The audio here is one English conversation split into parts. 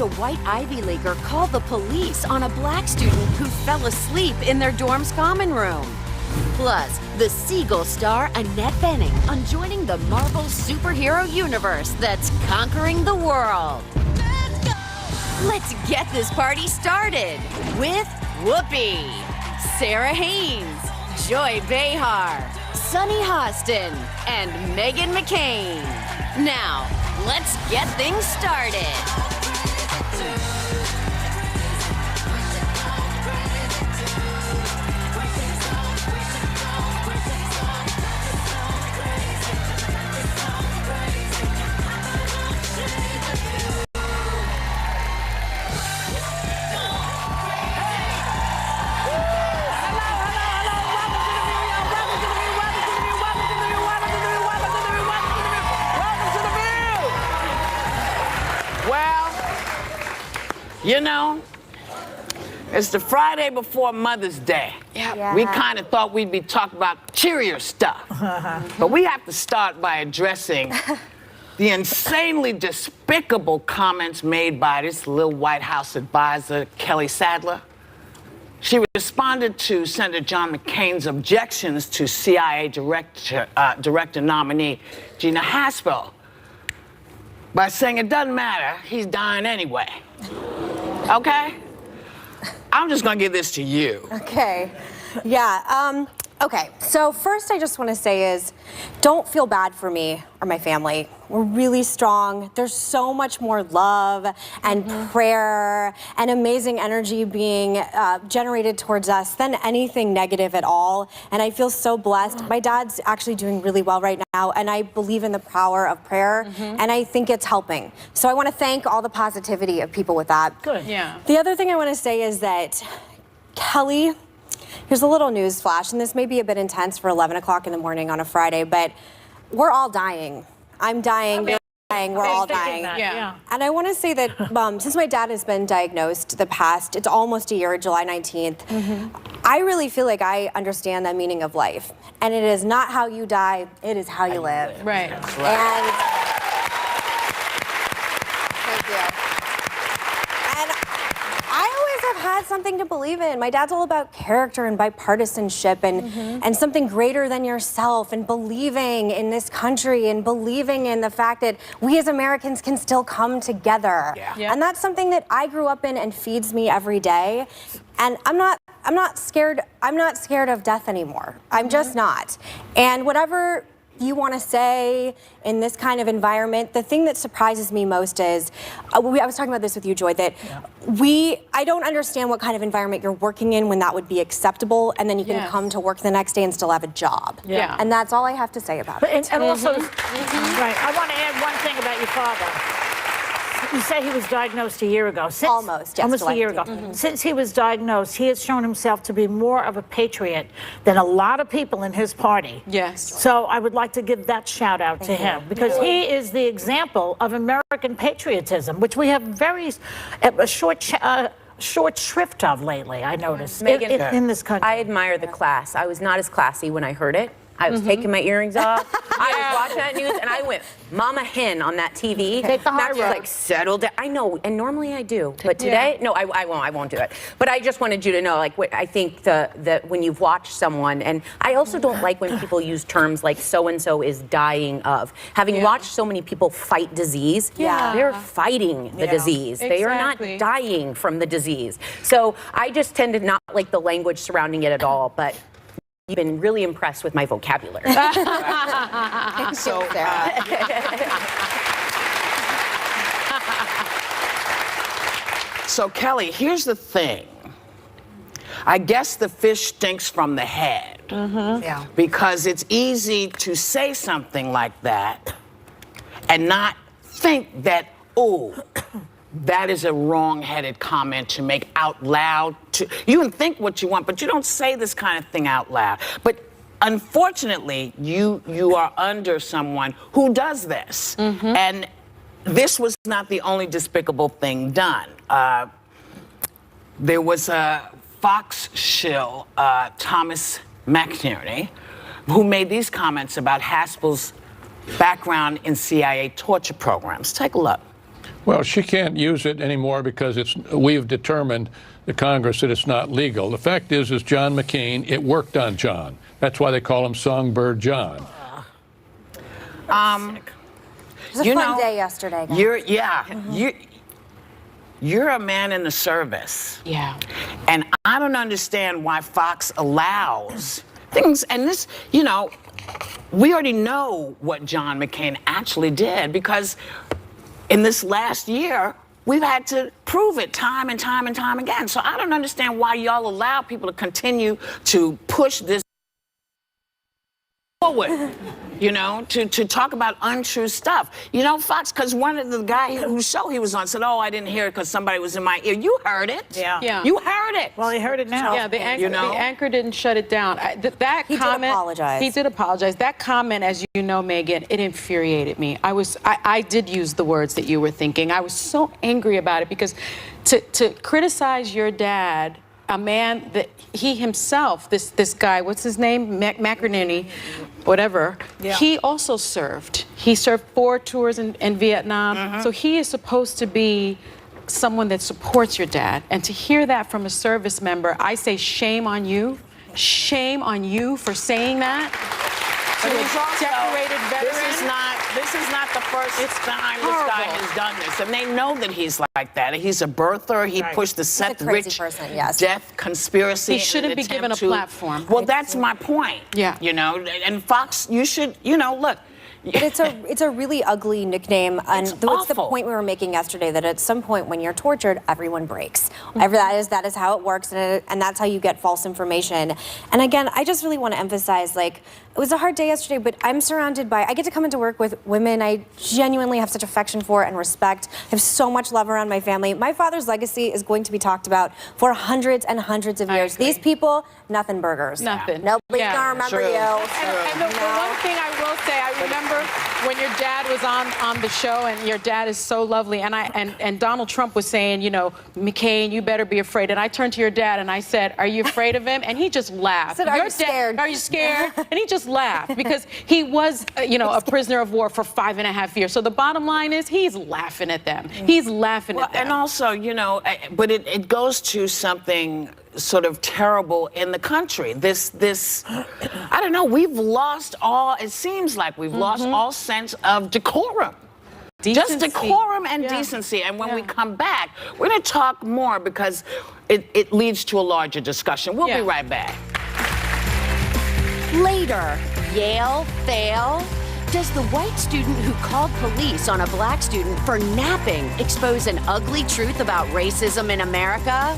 the white Ivy Leaguer called the police on a black student who fell asleep in their dorm's common room. Plus, the Seagull star Annette on joining the Marvel superhero universe that's conquering the world. Let's go! Let's get this party started with Whoopi, Sarah Haynes, Joy Behar, Sunny Hostin, and Megan McCain. Now, let's get things started. You know, it's the Friday before Mother's Day. Yeah. We kind of thought we'd be talking about cheerier stuff. But we have to start by addressing the insanely despicable comments made by this little White House advisor, Kelly Sadler. She responded to Senator John McCain's objections to CIA director nominee Gina Haspel by saying it doesn't matter, he's dying anyway. Okay? I'm just gonna give this to you. Okay. Yeah. Okay. So first I just want to say is don't feel bad for me or my family. We're really strong. There's so much more love and prayer and amazing energy being generated towards us than anything negative at all. And I feel so blessed. My dad's actually doing really well right now, and I believe in the power of prayer, and I think it's helping. So I want to thank all the positivity of people with that. Good. Yeah. The other thing I want to say is that Kelly, here's a little news flash, and this may be a bit intense for 11 o'clock in the morning on a Friday, but we're all dying. I'm dying, you're dying, we're all dying. Yeah. And I want to say that since my dad has been diagnosed it's almost a year, July 19th, I really feel like I understand the meaning of life. And it is not how you die, it is how you live. Right. That's right. And thank you. And I always have had something to believe in. My dad's all about character and bipartisanship and something greater than yourself and believing in this country and believing in the fact that we as Americans can still come together. Yeah. And that's something that I grew up in and feeds me every day. And I'm not scared of death anymore. I'm just not. And whatever you want to say in this kind of environment, the thing that surprises me most is, I was talking about this with you, Joy, that I don't understand what kind of environment you're working in when that would be acceptable, and then you can come to work the next day and still have a job. Yeah. And that's all I have to say about it. And also, right, I want to add one thing about your father. You say he was diagnosed a year ago. Almost, yes, Almost a year ago. Since he was diagnosed, he has shown himself to be more of a patriot than a lot of people in his party. Yes. So I would like to give that shout out to him, because he is the example of American patriotism, which we have a short shrift of lately, I noticed, Megan, in this country. I admire the class. I was not as classy when I heard it. I was taking my earrings off. I was watching that news, and I went Mama Hen on that TV. Take the high Max was road. like, settle down. I know, and normally I do, but today, no, I won't do it. But I just wanted you to know, like, I think that when you've watched someone, and I also don't like when people use terms like so-and-so is dying of. Having watched so many people fight disease, they're fighting the disease. They are not dying from the disease. So I just tend to not like the language surrounding it at all, but you've been really impressed with my vocabulary. So, so Kelly, here's the thing. I guess the fish stinks from the head. Yeah. Because it's easy to say something like that and not think that, oh, that is a wrong-headed comment to make out loud. You can think what you want, but you don't say this kind of thing out loud. But unfortunately, you are under someone who does this. And this was not the only despicable thing done. There was a Fox shill, Thomas McInerney, who made these comments about Haspel's background in CIA torture programs. Take a look. Well, she can't use it anymore because we've determined, the Congress, that it's not legal. The fact is John McCain, it worked on John. That's why they call him Songbird John. It was a fun day yesterday, guys. You're a man in the service. Yeah. And I don't understand why Fox allows things, and this, you know, we already know what John McCain actually did, because in this last year, we've had to prove it time and time and time again. So I don't understand why y'all allow people to continue to push this forward, you know, to talk about untrue stuff. You know, Fox, because one of the guy whose show he was on said, oh, I didn't hear it because somebody was in my ear. You heard it. Yeah. You heard it. Well, he heard it now. Yeah, the anchor, You know? the anchor didn't shut it down. That He comment, did apologize. He did apologize. That comment, as you know, Megan, it infuriated me. I did use the words that you were thinking. I was so angry about it because to criticize your dad, a man that he himself, this guy, what's his name, McInerney, whatever, he also served. He served 4 tours in Vietnam. So he is supposed to be someone that supports your dad. And to hear that from a service member, I say shame on you. Shame on you for saying that. But he's also, decorated veteran. This is not the first time this guy has done this. And they know that he's like that. He's a birther. He pushed the Seth Rich death conspiracy. He shouldn't be given a platform. Well, that's my point. Yeah. You know, and Fox, you should, you know, look. But it's a really ugly nickname, and It's what's the awful. point we were making yesterday, that at some point when you're tortured, everyone breaks. That is how it works, and that's how you get false information. And again, I just really want to emphasize, like, it was a hard day yesterday, but I'm surrounded by, I get to come into work with women I genuinely have such affection for and respect. I have so much love around my family. My father's legacy is going to be talked about for hundreds and hundreds of years. These people, nothing burgers. Nothing. Nobody's Yeah, gonna remember true. you. And the one thing I will say, I remember when your dad was on the show, and your dad is so lovely, and Donald Trump was saying, you know, McCain, you better be afraid. And I turned to your dad and I said, are you afraid of him? And he just laughed. I said, "Are you scared?" Are you scared? And he just laughed because he was, you know, a prisoner of war for 5.5 years. So the bottom line is he's laughing at them. He's laughing at them. And also, you know, but it goes to something sort of terrible in the country. This, I don't know, we've lost all, it seems like we've lost all sense of decorum. Decency. Just decorum and decency. And when we come back, we're going to talk more because it leads to a larger discussion. We'll be right back. Later, Yale fail? Does the white student who called police on a black student for napping expose an ugly truth about racism in America?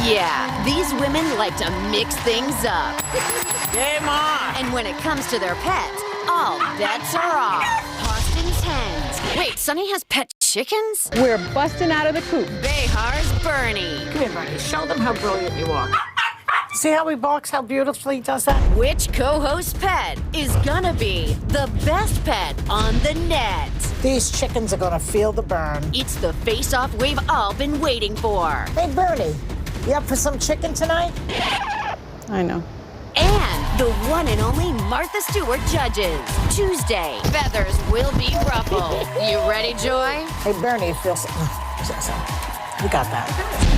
Yeah, these women like to mix things up. Game on! And when it comes to their pets, all bets are off. Austin's hens. Wait, Sonny has pet chickens? We're busting out of the coop. Behar's Bernie. Come here, Bernie. Show them how brilliant you are. See how he barks, how beautifully he does that? Which co-host pet is gonna be the best pet on the net? These chickens are gonna feel the burn. It's the face-off we've all been waiting for. Hey, Bernie, you up for some chicken tonight? I know. And the one and only Martha Stewart judges. Tuesday, feathers will be ruffled. You ready, Joy? Hey, Bernie, it feels... You got that.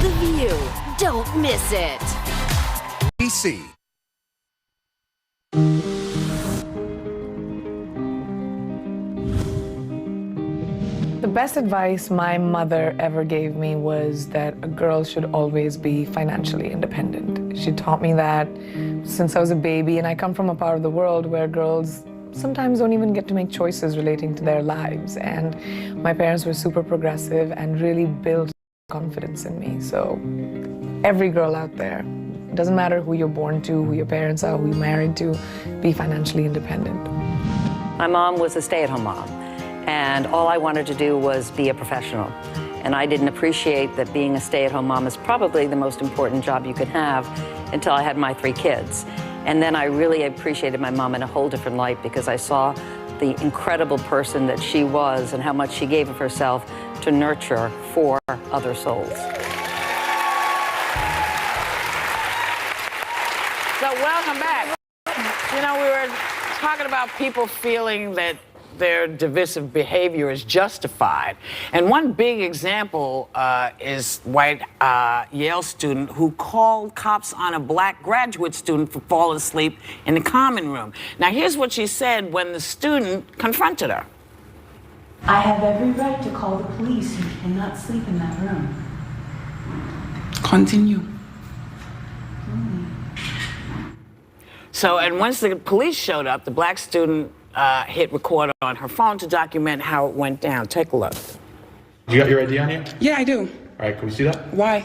The View. Don't miss it. BC. The best advice my mother ever gave me was that a girl should always be financially independent. She taught me that since I was a baby, and I come from a part of the world where girls sometimes don't even get to make choices relating to their lives. And my parents were super progressive and really built confidence in me. So every girl out there, it doesn't matter who you're born to, who your parents are, who you're married to, be financially independent. My mom was a stay-at-home mom, and all I wanted to do was be a professional. And I didn't appreciate that being a stay-at-home mom is probably the most important job you could have until I had my 3 kids. And then I really appreciated my mom in a whole different light because I saw the incredible person that she was and how much she gave of herself to nurture 4 other souls. So welcome back. You know, we were talking about people feeling that their divisive behavior is justified. And one big example is white Yale student who called cops on a black graduate student for falling asleep in the common room. Now, here's what she said when the student confronted her. I have every right to call the police. You cannot sleep in that room. Continue. So, and once the police showed up, the black student hit record on her phone to document how it went down. Take a look. You got your ID on you? Yeah, I do. All right, can we see that? Why?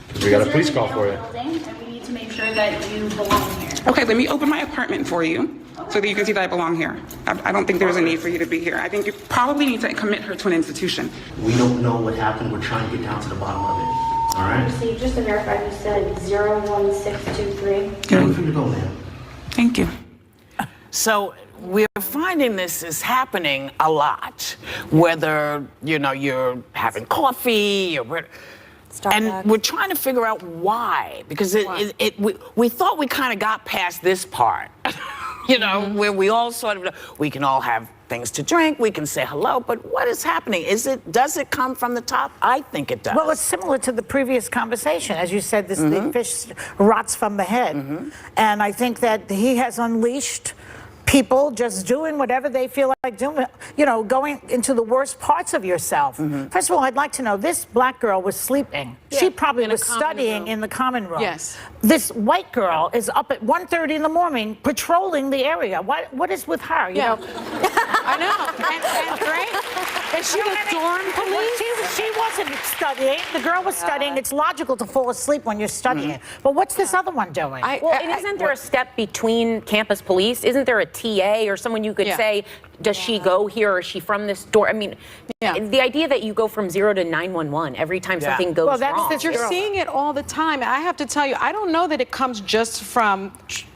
Because we got a police call for you. And we need to make sure that you belong here. Okay, let me open my apartment for you so that you can see that I belong here. I don't think there's a need for you to be here. I think you probably need to commit her to an institution. We don't know what happened. We're trying to get down to the bottom of it. All right? So just to verify, you said 01623. Get ready for you to go, ma'am. Thank you. So we're finding this is happening a lot, whether, you know, you're having coffee or and we're trying to figure out why, because we thought we kind of got past this part, you know, where we all sort of, we can all have things to drink, we can say hello, but what is happening? Does it come from the top? I think it does. Well, it's similar to the previous conversation. As you said, the fish rots from the head. And I think that he has unleashed people just doing whatever they feel like doing, you know, going into the worst parts of yourself. First of all, I'd like to know, this black girl was sleeping. Yeah, she probably in a was common studying room. in the common room. Yes. This white girl is up at 1:30 in the morning patrolling the area. What is with her? You know? I know. And right? And she was dorm police? She wasn't studying. The girl was studying. It's logical to fall asleep when you're studying. But what's this other one doing? Well, and isn't there a step between campus police? Isn't there a TA or someone you could say, does she go here or is she from this door? I mean, the idea that you go from 0 to 911 every time something goes wrong. You're seeing it all the time. I have to tell you, I don't know that it comes just from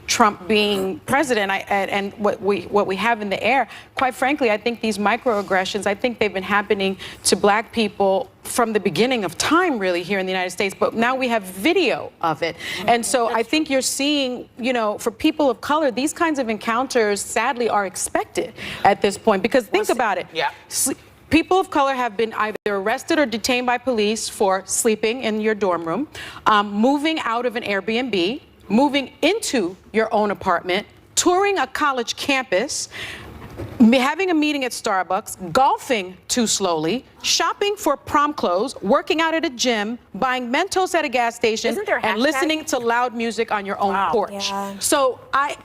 Trump being president and what we have in the air. Quite frankly, I think these microaggressions, I think they've been happening to black people from the beginning of time, really, here in the United States. But now we have video of it. And so I think you're seeing, you know, for people of color, these kinds of encounters, sadly, are expected at this point. Because think about it. People of color have been either arrested or detained by police for sleeping in your dorm room, moving out of an Airbnb, moving into your own apartment, touring a college campus, having a meeting at Starbucks, golfing too slowly, shopping for prom clothes, working out at a gym, buying Mentos at a gas station, and listening to loud music on your own porch. So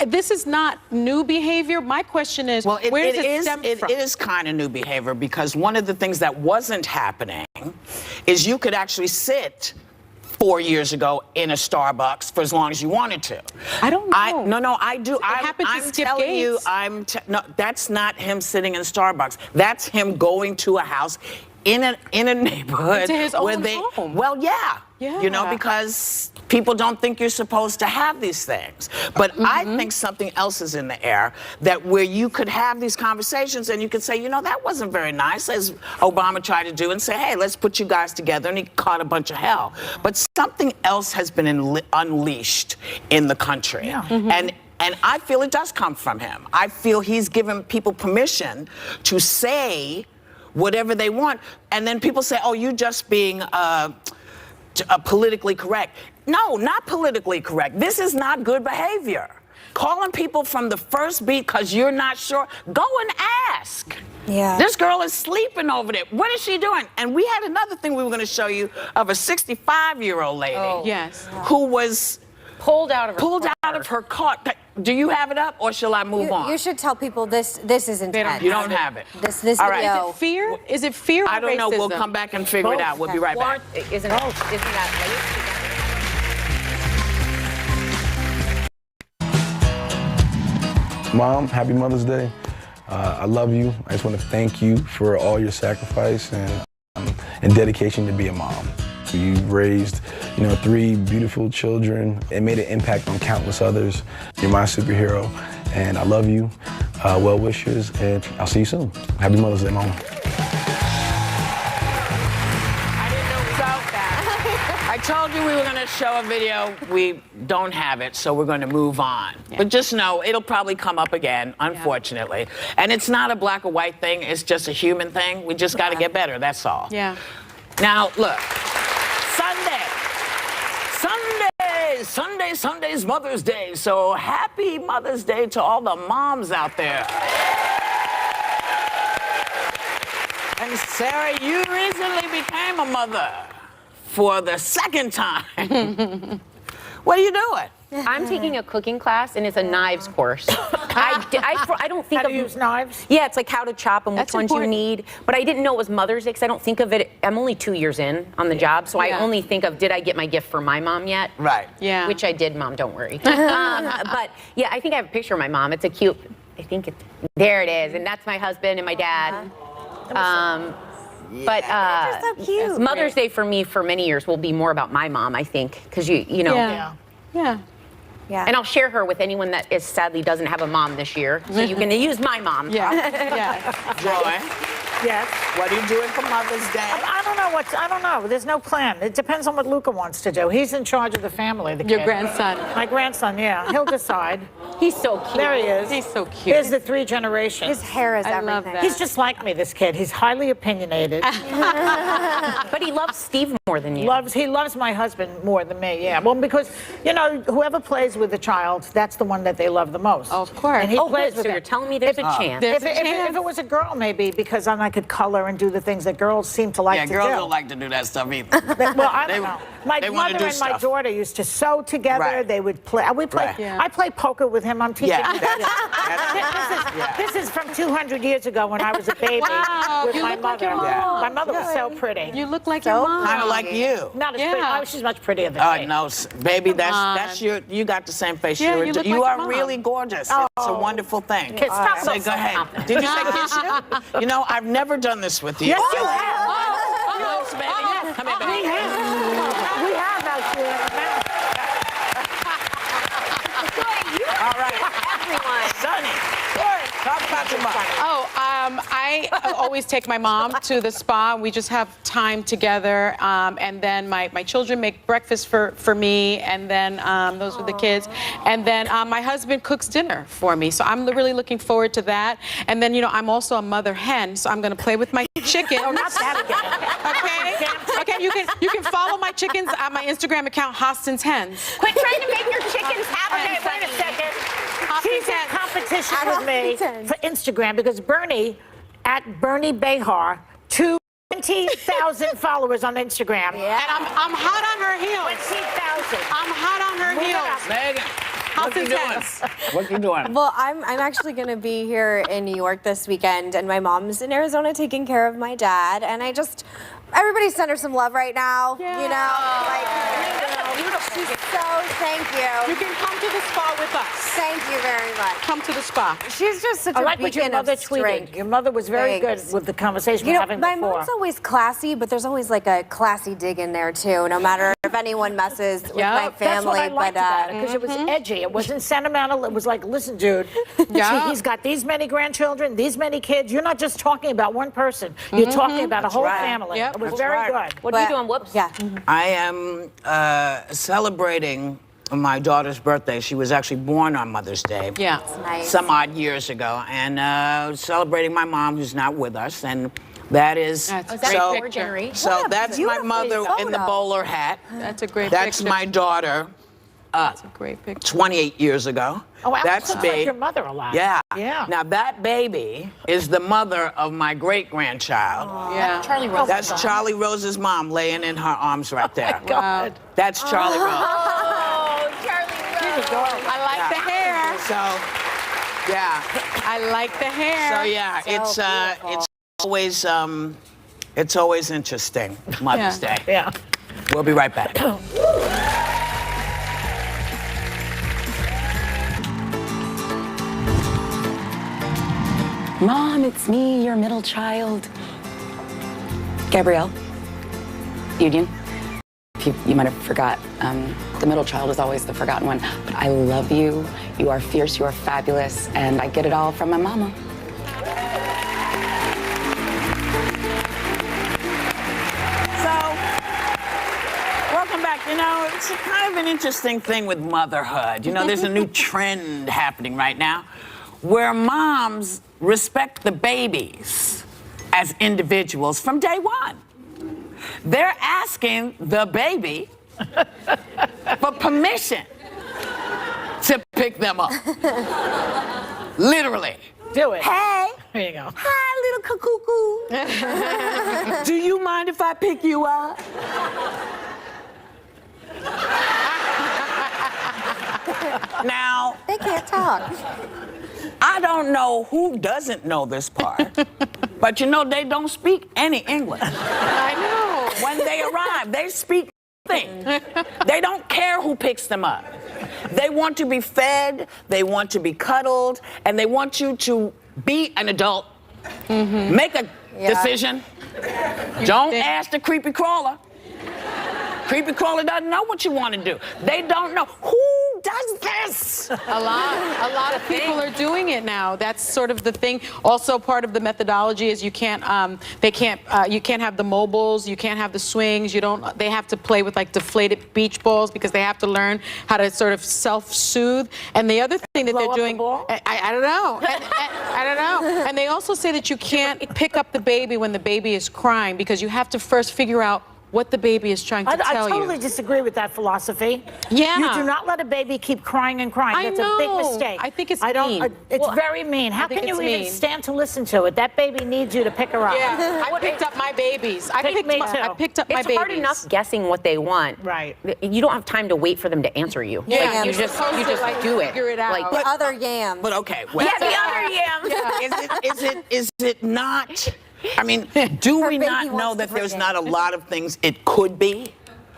this is not new behavior. My question is, where does it stem from? It is kind of new behavior, because one of the things that wasn't happening is you could actually sit 4 years ago in a Starbucks for as long as you wanted to. I don't know. No, I do. I'm telling you, no, that's not him sitting in Starbucks. That's him going to a house in a neighborhood to his own home. Well, you know, because people don't think you're supposed to have these things. But I think something else is in the air, that where you could have these conversations and you could say, you know, that wasn't very nice, as Obama tried to do, and say, hey, let's put you guys together, and he caught a bunch of hell. But something else has been unleashed in the country. And I feel it does come from him. I feel he's given people permission to say whatever they want. And then people say, oh, you just being politically correct. No, not politically correct. This is not good behavior. Calling people from the first beat because you're not sure, go and ask. This girl is sleeping over there. What is she doing? And we had another thing we were going to show you of a 65-year-old lady who was pulled out of her car. Do you have it up, or shall I move on? You should tell people this is intense. You don't have it. This All right. video. Is it fear? Is it fear or I don't know. racism? We'll come back and figure it out. We'll be right back. Isn't that Mom, happy Mother's Day. I love you. I just want to thank you for all your sacrifice and dedication to be a mom. You raised, 3 beautiful children and made an impact on countless others. You're my superhero, and I love you. Well wishes, and I'll see you soon. Happy Mother's Day, Mom. I I told you we were going to show a video. We don't have it, so we're going to move on. Yeah. But just know, it'll probably come up again, unfortunately. Yeah. And it's not a black or white thing. It's just a human thing. We just got to get better, that's all. Yeah. Now, look. Sunday's Mother's Day. So happy Mother's Day to all the moms out there. And Sarah, you recently became a mother for the second time. What are you doing? I'm taking a cooking class, and it's a knives course. I don't think how to use knives? Yeah, it's like how to chop them, which ones you need. But I didn't know it was Mother's Day because I don't think of it. I'm only 2 years in on the job, so I only think of, did I get my gift for my mom yet? Right. Yeah. Which I did, Mom, don't worry. But yeah, I think I have a picture of my mom. It's a cute, I think it's, there it is. And that's my husband and my dad. But so cute. Mother's Day for me for many years will be more about my mom, I think, because you know. Yeah. Yeah. And I'll share her with anyone that is sadly doesn't have a mom this year. So you can use my mom. Yeah. Yeah. Joy. Yes. What are you doing for Mother's Day? I don't know. There's no plan. It depends on what Luca wants to do. He's in charge of the family, the Your kid. grandson. My grandson, yeah. He'll decide. He's so cute. There he is. He's so cute. Here's the 3 generations. His hair is I everything. love that. He's just like me, this kid. He's highly opinionated. But he loves Steve more than you. He loves my husband more than me, yeah. Well, because, you know, whoever plays with the child, that's the one that they love the most. Of course. And he plays good. with So you're telling me there's a chance. There's a If chance. it was a girl, maybe, because then I could color and do the things that girls seem to like to do. Yeah, girls don't like to do that stuff either. Well, I don't know. My they wanna mother do and my stuff. daughter used to sew together. Right. They would play. Right. Yeah. I play poker with him. I'm teaching him. That's This is from 200 years ago when I was a baby Wow, with you my look like mother. your mom. My mother was so pretty. You look like your mom. kind of like you. Not as Yeah. pretty. Oh, she's much prettier than me. No, baby, on. that's you got the same face. Yeah, you look like your are mom. really gorgeous. It's a wonderful thing. Stop Say, go ahead. Did you say kiss you? You know, I've never done this with you. Yes, you have. Yes, baby. Yes. Come here, baby. We have actually. All right. Everyone. Sonny, talk about your mom. Oh, I always take my mom to the spa. We just have time together, and then my children make breakfast for me, and then those are the kids, and then my husband cooks dinner for me. So I'm really looking forward to that. And then I'm also a mother hen, so I'm going to play with my chickens. Oh, not that again. Okay. You can follow my chickens on my Instagram account, Hostin's Hens. Quit trying to make your chickens happy. Okay, wait a second. Hostin's She's in Hens. competition with me for Instagram because Bernie, at Bernie Behar, 20,000 followers on Instagram. And I'm hot on her heels. 20,000. I'm hot on her heels. Megan, what you doing? What you doing? Well, I'm actually going to be here in New York this weekend, and my mom's in Arizona taking care of my dad, and everybody send her some love right now. Yeah. You know, she's thank you. You can come to the spa with us. Thank you very much. Come to the spa. She's just such I a like what your beacon mother of strength. tweeted. Your mother was very Thanks. good with the conversation You we're know, having my before. mom's always classy, but there's always like a classy dig in there too, no matter if anyone messes with my family. That's what I liked about it, because it was edgy. It wasn't sentimental. It was like, listen, dude, Yeah. he's got these many grandchildren, these many kids. You're not just talking about one person. You're talking about a whole family. Yep. It was That's very right. good. What are you doing? Whoops. Yeah. I am celebrating my daughter's birthday. She was actually born on Mother's Day. Yeah. Nice. Some odd years ago, and celebrating my mom who's not with us, and that is That's a That's great your picture. generation. so What a that's my beautiful mother in the photo. bowler hat. That's a great That's picture. my daughter. That's a great picture. 28 years ago. Oh, Alex that's looks like me. your mother a lot. Yeah. Yeah. Now that baby is the mother of my great grandchild. Yeah. Charlie Rose. That's Charlie Rose's mom laying in her arms right there. Wow. That's Charlie Rose. Oh, Charlie Rose. I like the hair. So, yeah. I like the hair. So yeah, it's always interesting. Mother's Day. Yeah. We'll be right back. Mom, it's me, your middle child. Gabrielle, Union. You might have forgot, the middle child is always the forgotten one, but I love you. You are fierce, you are fabulous, and I get it all from my mama. So, welcome back it's kind of an interesting thing with motherhood. You know, there's a new trend happening right now where moms respect the babies as individuals from day one. They're asking the baby for permission to pick them up. Literally. Do it. Hey. There you go. Hi, little cuckoo. Do you mind if I pick you up? Now, They can't talk. I don't know who doesn't know this part, but you know, they don't speak any English. I know. When they arrive, they speak nothing. They don't care who picks them up. They want to be fed, they want to be cuddled, and they want you to be an adult. Make a decision. Don't ask the creepy crawler. Creepy crawler doesn't know what you want to do. They don't know. Who does this? A lot of people are doing it now. That's sort of the thing. Also, part of the methodology is you can't have the mobiles, you can't have the swings. They have to play with like deflated beach balls because they have to learn how to sort of self-soothe. And the other thing that they're doing, I don't know. I don't know. And they also say that you can't pick up the baby when the baby is crying because you have to first figure out what the baby is trying to tell you. I totally disagree with that philosophy. Yeah. You do not let a baby keep crying and crying. That's a big mistake. I think it's mean. It's very mean. How can you even stand to listen to it? That baby needs you to pick her up. Yeah, I picked up my babies. I picked up my babies. It's hard enough guessing what they want. Right. You don't have time to wait for them to answer you. Yeah, like, you just do it. Figure it out. Like, The other yams. But okay, wait. yeah, the other yam. Is it not? I mean, do we not know that there's not a lot of things it could be?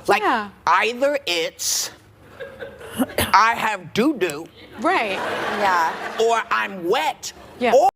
Like, either it's I have doo-doo. Right. Yeah. Or I'm wet. Yeah. Or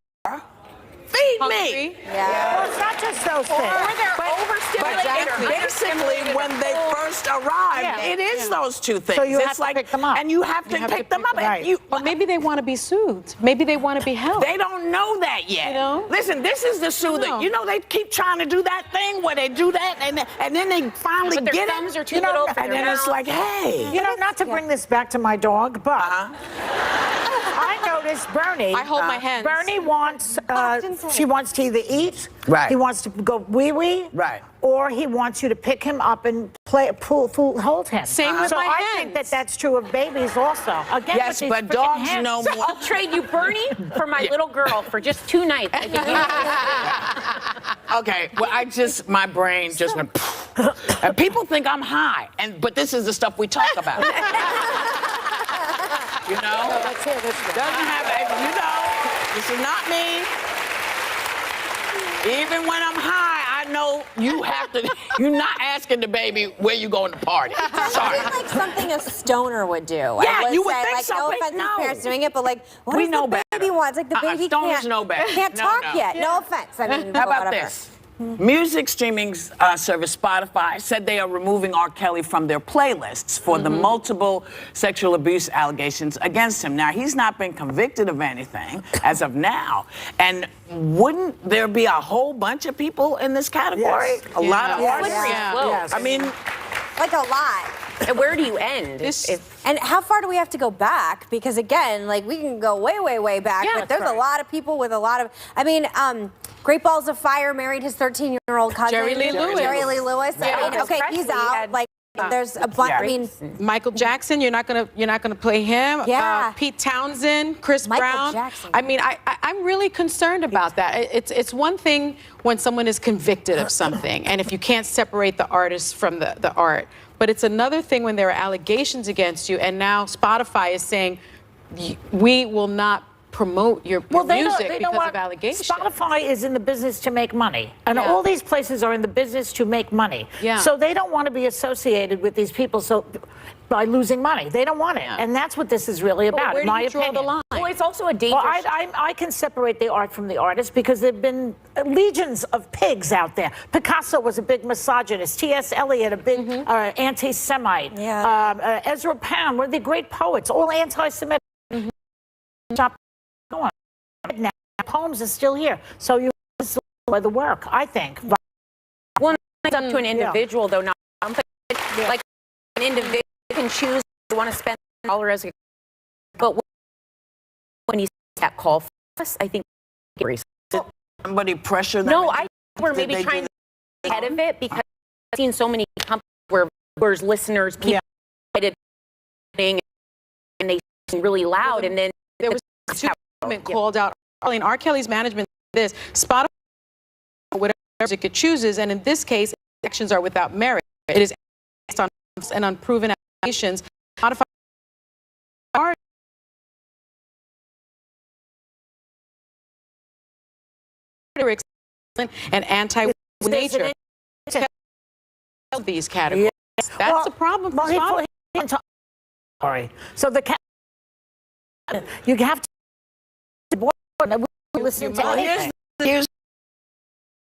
feed Hungry. me. Yeah. Well, it's not just those things. Or they're overstimulated or Basically, when they first arrive, it is those two things. So you it's have to like, pick them up. And you have to pick them up. Right. And you, But maybe they want to be soothed. Maybe they want to be held. they don't know that yet. You know? Listen, this is the soothing. No. You know, they keep trying to do that thing where they do that, and then they finally But their get thumbs it. are too little for and their then it's mouth. like, hey. You know, not to bring this back to my dog, but I noticed Bernie. I hold my hands. Bernie wants, she wants to either eat, Right. he wants to go wee-wee, Right. or he wants you to pick him up and hold him. Same with so my I think hands. that's true of babies also. Again, Yes, with these but freaking dogs hands. know more. I'll trade you Bernie for my little girl for just 2 nights. I think Okay, well, my brain just went, and people think I'm high, but this is the stuff we talk about. You know? Let's hear this one. Doesn't have, you know, this is not me. Even when I'm high, I know you're not asking the baby where you going to party. Sorry. It's like something a stoner would do. Yeah, you would say, think like, so, no but offense to no. parents doing it, but like, what We does know the baby better. want? It's like the baby stoners know better. can't No, talk no. yet. No offense. I mean, How about whatever. this? Music streaming service Spotify said they are removing R. Kelly from their playlists for the multiple sexual abuse allegations against him. Now, he's not been convicted of anything as of now. And wouldn't there be a whole bunch of people in this category? Yes. A lot of Yes. artists? Yeah. Yes. I mean, Like a lot. And where do you end? And how far do we have to go back? Because again, like we can go way, way, way back, Yeah, but there's a lot of people with a lot of, I mean, Great Balls of Fire married his 13-year-old cousin. Jerry Lee Lewis. Jerry Lee Lewis. Yeah, I mean, okay, Presley he's out. had- Like, there's a bunch, I mean, Michael Jackson, you're not gonna play him. Yeah. Pete Townsend, Chris Michael Brown. Jackson. I mean, I'm really concerned about that. It's one thing when someone is convicted of something, and if you can't separate the artist from the art. But it's another thing when there are allegations against you, and now Spotify is saying we will not promote your music because of allegations. Spotify is in the business to make money. And Yeah. all these places are in the business to make money. Yeah. So they don't want to be associated with these people by losing money. They don't want it. Yeah. And that's what this is really about, where in do my you draw opinion. the line? Well, it's also a dangerous... Well, I can separate the art from the artist because there have been legions of pigs out there. Picasso was a big misogynist. T.S. Eliot, a big anti-Semite. Yeah. Ezra Pound, one of the great poets, all anti-Semitic. Stop going. Now, poems are still here. So you by the work, I think. Well, it's up to an individual, though, not something. Like an individual They can choose they want to spend $1 as a, but when he that call for us, I think somebody pressure them. No, I think we're maybe trying to get ahead of it because I've seen so many companies where viewers, listeners, people thing and they sing really loud, and then there was called out. Arlene, R. Kelly's management this Spotify, whatever music it chooses, and in this case, actions are without merit. It is based on and unproven allegations. Spotify and anti-nature of these categories. That's the problem. Sorry. So the you have to listen to anything. Here's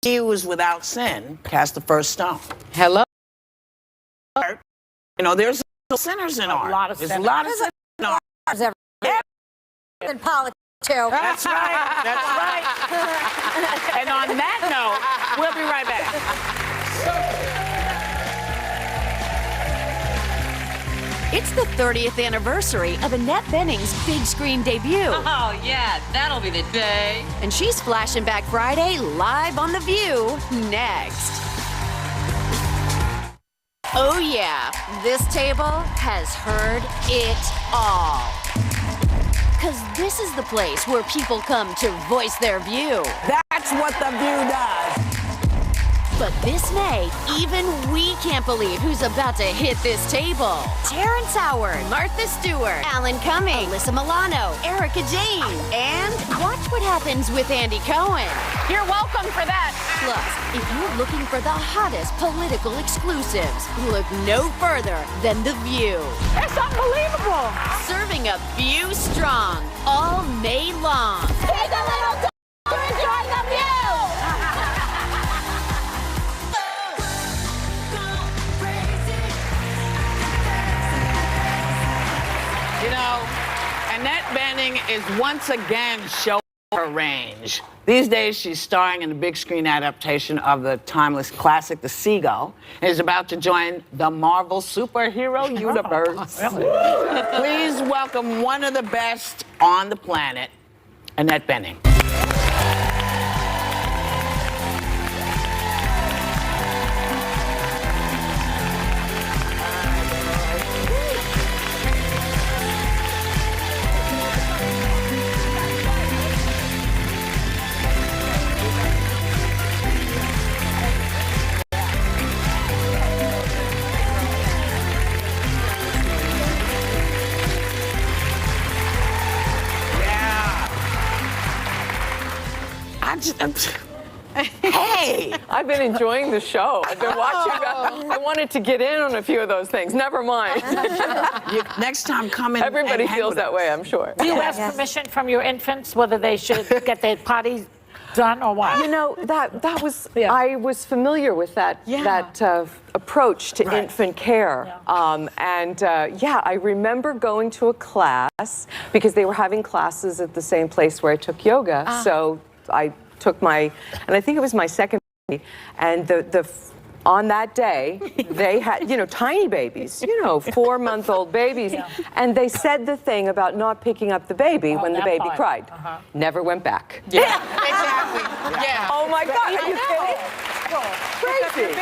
he was without sin, cast the first stone. Hello. You know, there's sinners in art. There's a lot of sinners in art. In politics too. That's right. That's right. And on that note, we'll be right back. It's the 30th anniversary of Annette Bening's big screen debut. Oh, yeah, that'll be the day. And she's flashing back Friday live on The View next. Oh yeah, this table has heard it all. Because this is the place where people come to voice their view. That's what The View does. But this May, even we can't believe who's about to hit this table. Terrence Howard, Martha Stewart, Alan Cumming, Alyssa Milano, Erica Jane, and watch what happens with Andy Cohen. You're welcome for that. Plus, if you're looking for the hottest political exclusives, look no further than The View. It's unbelievable. Serving a View strong all May long. Take a little time to enjoy The View. You know, Annette Bening is once again showing her range. These days, she's starring in the big screen adaptation of the timeless classic, The Seagull, and is about to join the Marvel superhero universe. Please welcome one of the best on the planet, Annette Bening. Hey! I've been enjoying the show. I've been watching. I wanted to get in on a few of those things. Never mind. Next time, come in. Everybody feels that way, I'm sure. Do you ask permission from your infants whether they should get their potty done or what? You know, that was I was familiar with that approach to infant care, I remember going to a class because they were having classes at the same place where I took yoga. So I took and I think it was my second, and on that day, they had, tiny babies, 4-month-old babies, and they said the thing about not picking up the baby when the baby cried. Never went back. Yeah, exactly. Yeah. Oh my God, are you kidding? Crazy.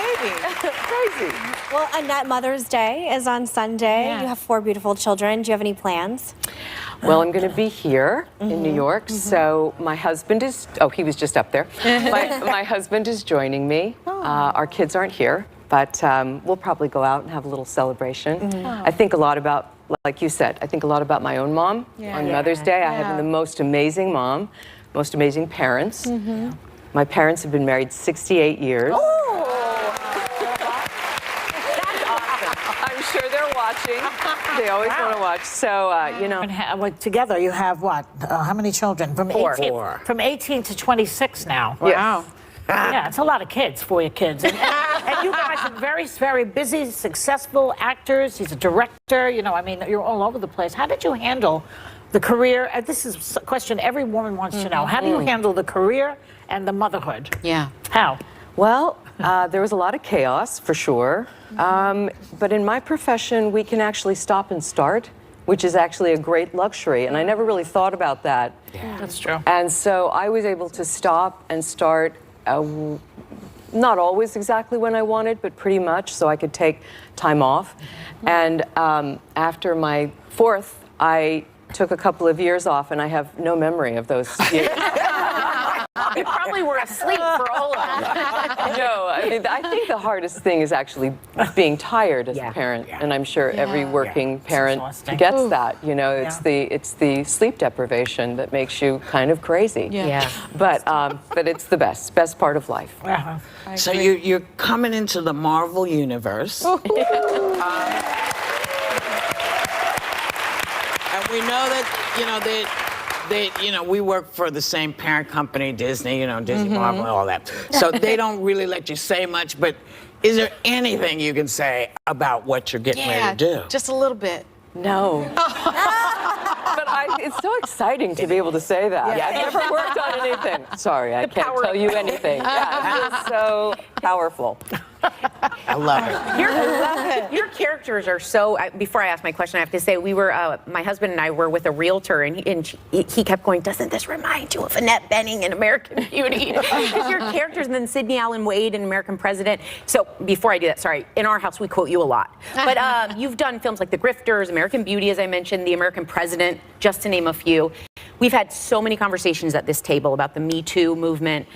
Crazy. Well, Annette, Mother's Day is on Sunday. You have 4 beautiful children. Do you have any plans? Well, I'm going to be here in New York, so my husband is, he was just up there. My husband is joining me. Our kids aren't here, but we'll probably go out and have a little celebration. I think a lot about, like you said, I think a lot about my own mom. On Mother's Day, I have the most amazing mom, most amazing parents. My parents have been married 68 years. I'm sure they're watching. They always want to watch. So, together you have what? How many children? From 18, from 18 to 26 now. Wow. Yeah, it's a lot of kids, 4 your kids. And you guys are very, very busy, successful actors. He's a director. You're all over the place. How did you handle the career? This is a question every woman wants to know. How do you handle the career and the motherhood? Yeah. How? Well, There was a lot of chaos, for sure. But in my profession, we can actually stop and start, which is actually a great luxury. And I never really thought about that. Yeah, that's true. And so I was able to stop and start, not always exactly when I wanted, but pretty much, so I could take time off. And after my 4th, I took a couple of years off, and I have no memory of those years. You probably were asleep for all of them. No, I mean, I think the hardest thing is actually being tired as a parent, and I'm sure every working parent gets that. You know, it's the sleep deprivation that makes you kind of crazy. But it's the best part of life. So you're coming into the Marvel universe. And we know that, we work for the same parent company, Disney, Disney, Marvel, and all that. So they don't really let you say much, but is there anything you can say about what you're getting ready to do? Just a little bit. No. But it's so exciting to be able to say that. I've never worked on anything. Sorry, I can't tell you anything. It's so powerful. I love it. Your characters are so. Before I ask my question, I have to say we were. My husband and I were with a realtor, and he kept going. Doesn't this remind you of Annette Bening in American Beauty? Because your characters, and then Sidney Allen Wade in American President. So before I do that, sorry. In our house, we quote you a lot. But you've done films like The Grifters, American Beauty, as I mentioned, The American President, just to name a few. We've had so many conversations at this table about the Me Too movement.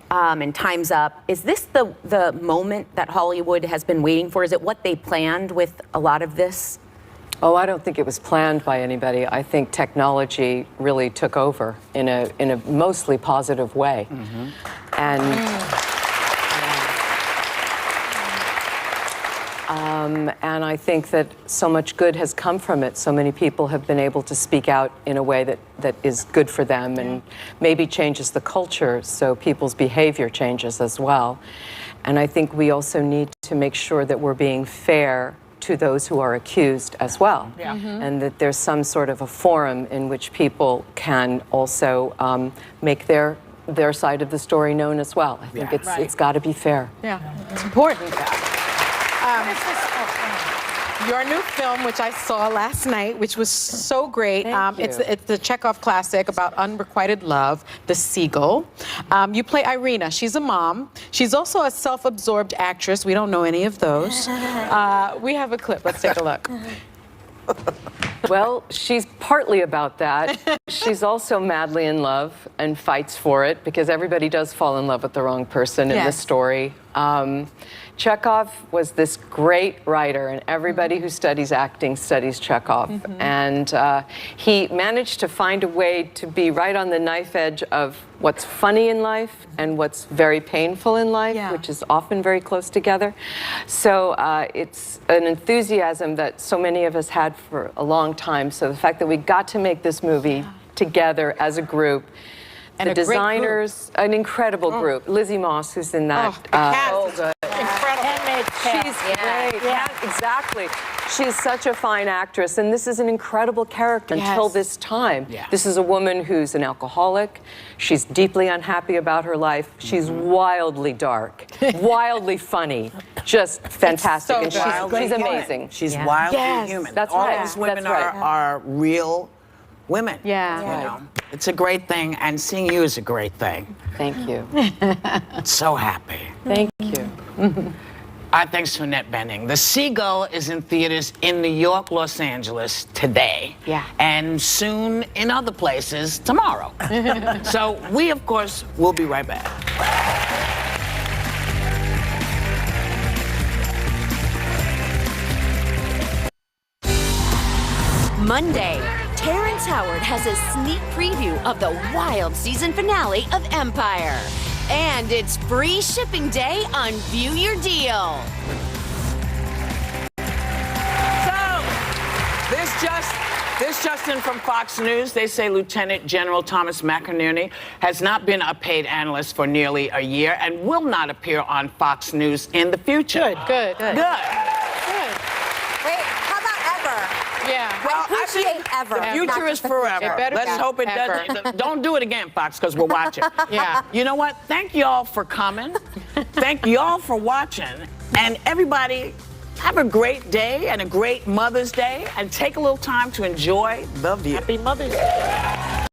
And Time's Up. Is this the moment that Hollywood has been waiting for? Is it what they planned with a lot of this? Oh, I don't think it was planned by anybody. I think technology really took over in a mostly positive way. And I think that so much good has come from it. So many people have been able to speak out in a way that is good for them and maybe changes the culture, so people's behavior changes as well. And I think we also need to make sure that we're being fair to those who are accused as well. And that there's some sort of a forum in which people can also make their side of the story known as well. I think it's got to be fair. It's important. Your new film, which I saw last night, which was so great. It's the Chekhov classic about unrequited love, The Seagull. You play Irina. She's a mom. She's also a self-absorbed actress. We don't know any of those. We have a clip. Let's take a look. Well, she's partly about that. She's also madly in love and fights for it, because everybody does fall in love with the wrong person in the story. Chekhov was this great writer, and everybody who studies acting studies Chekhov. And he managed to find a way to be right on the knife edge of what's funny in life and what's very painful in life, which is often very close together. So it's an enthusiasm that so many of us had for a long time. So the fact that we got to make this movie together as a group, and the designers, an incredible group. Lizzie Moss, who's in that. So good. She's great. Yeah, exactly. She's such a fine actress, and this is an incredible character until this time. This is a woman who's an alcoholic. She's deeply unhappy about her life. She's wildly dark, wildly funny, just fantastic. So and she's amazing. She's wildly human. That's All right. these women That's right. are real women. You Right. know? It's a great thing, and seeing you is a great thing. Thank you. So happy. Thank you. Our thanks to Annette Bening. The Seagull is in theaters in New York, Los Angeles today. And soon in other places tomorrow. So we, of course, will be right back. Monday, Terrence Howard has a sneak preview of the wild season finale of Empire. And it's free shipping day on View Your Deal. So, this Justin from Fox News, they say Lieutenant General Thomas McInerney has not been a paid analyst for nearly a year and will not appear on Fox News in the future. Good. Wait, how about ever? Yeah. Well, I appreciate ever. The future is forever. Let's hope it doesn't. Don't do it again, Fox, because we're watching. Yeah. You know what? Thank y'all for coming. Thank y'all for watching. And everybody, have a great day and a great Mother's Day. And take a little time to enjoy the view. Happy Mother's Day.